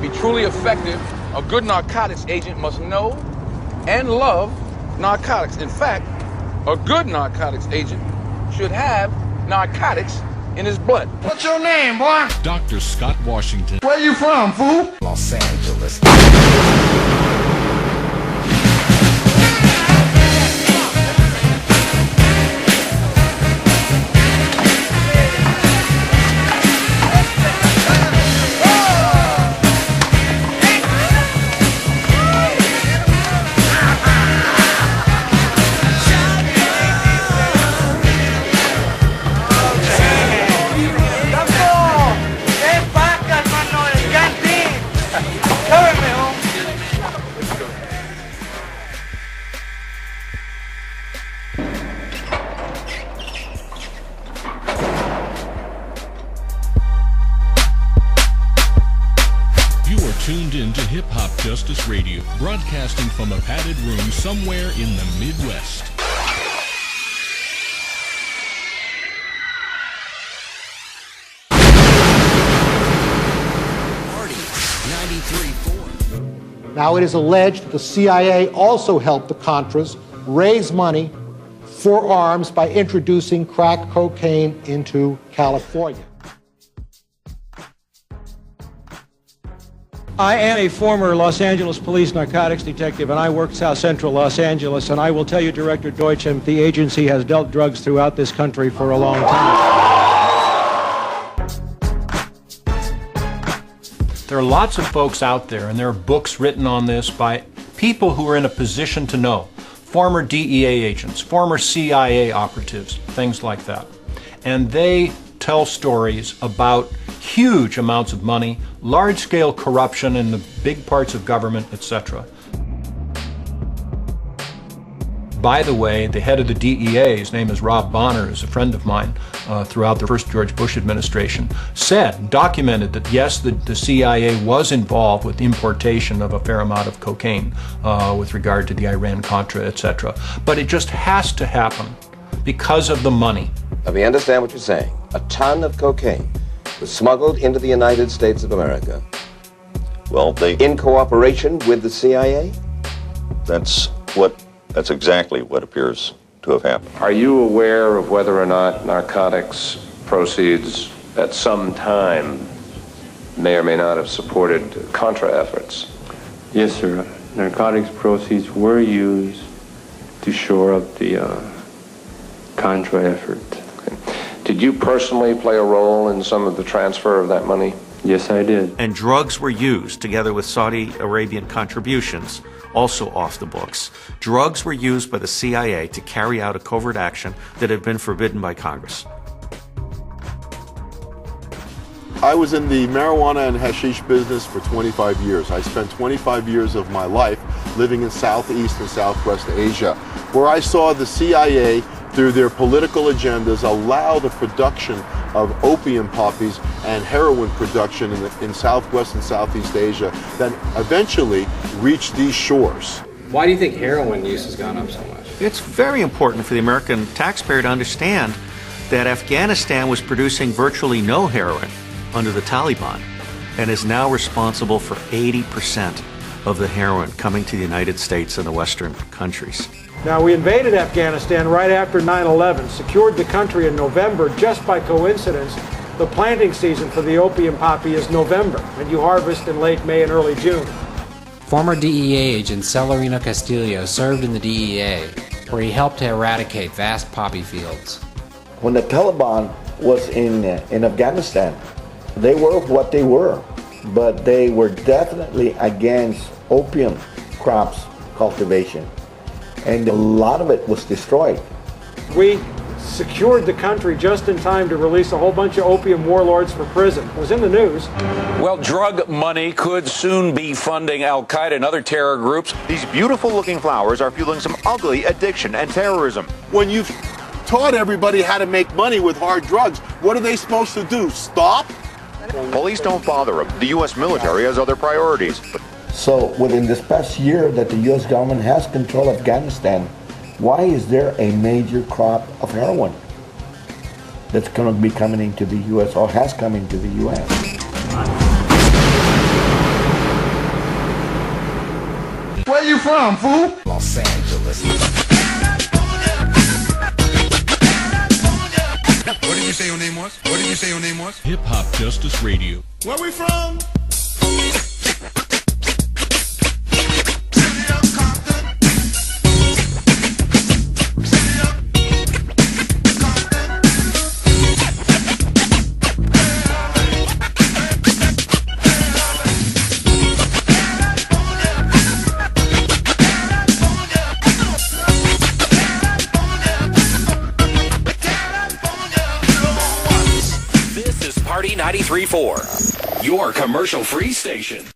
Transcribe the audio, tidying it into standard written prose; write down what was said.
be truly effective, a good narcotics agent must know and love narcotics. In fact, a good narcotics agent should have narcotics in his blood. What's your name, boy? Dr. Scott Washington. Where you from, fool? Los Angeles. Tuned in to Hip Hop Justice Radio, broadcasting from a padded room somewhere in the Midwest. Now, it is alleged that the CIA also helped the Contras raise money for arms by introducing crack cocaine into California. I am a former Los Angeles police narcotics detective, and I worked South Central Los Angeles, and I will tell you, Director Deutschem, the agency has dealt drugs throughout this country for a long time. There are lots of folks out there, and there are books written on this by people who are in a position to know. Former DEA agents, former CIA operatives, things like that. And they tell stories about huge amounts of money, large-scale corruption in the big parts of government, etc. By the way, the head of the DEA, his name is Rob Bonner, is a friend of mine throughout the first George Bush administration, documented that yes, the CIA was involved with the importation of a fair amount of cocaine with regard to the Iran-Contra, etc. But it just has to happen because of the money. Let me understand what you're saying. A ton of cocaine was smuggled into the United States of America. Well, in cooperation with the CIA? That's exactly what appears to have happened. Are you aware of whether or not narcotics proceeds at some time may or may not have supported Contra efforts? Yes, sir. Narcotics proceeds were used to shore up the Contra effort. Did you personally play a role in some of the transfer of that money? Yes, I did. And drugs were used, together with Saudi Arabian contributions, also off the books. Drugs were used by the CIA to carry out a covert action that had been forbidden by Congress. I was in the marijuana and hashish business for 25 years. I spent 25 years of my life living in Southeast and Southwest Asia, where I saw the CIA, through their political agendas, allow the production of opium poppies and heroin production in Southwest and Southeast Asia that eventually reached these shores. Why do you think heroin use has gone up so much? It's very important for the American taxpayer to understand that Afghanistan was producing virtually no heroin under the Taliban and is now responsible for 80% of the heroin coming to the United States and the Western countries. Now, we invaded Afghanistan right after 9/11, secured the country in November. Just by coincidence, the planting season for the opium poppy is November, and you harvest in late May and early June. Former DEA agent Celerino Castillo served in the DEA, where he helped to eradicate vast poppy fields. When the Taliban was in Afghanistan, they were what they were, but they were definitely against opium crops cultivation. And a lot of it was destroyed. We secured the country just in time to release a whole bunch of opium warlords for prison. It was in the news. Well, drug money could soon be funding Al-Qaeda and other terror groups. These beautiful-looking flowers are fueling some ugly addiction and terrorism. When you've taught everybody how to make money with hard drugs, what are they supposed to do? Stop? Police don't bother them. The U.S. military has other priorities. So within this past year that the U.S. government has control of Afghanistan, why is there a major crop of heroin that's going to be coming into the U.S. or has come into the U.S.? Where you from, fool? Los Angeles. What did you say your name was? What did you say your name was? Hip Hop Justice Radio. Where we from? This is Party 93.4, your commercial-free station.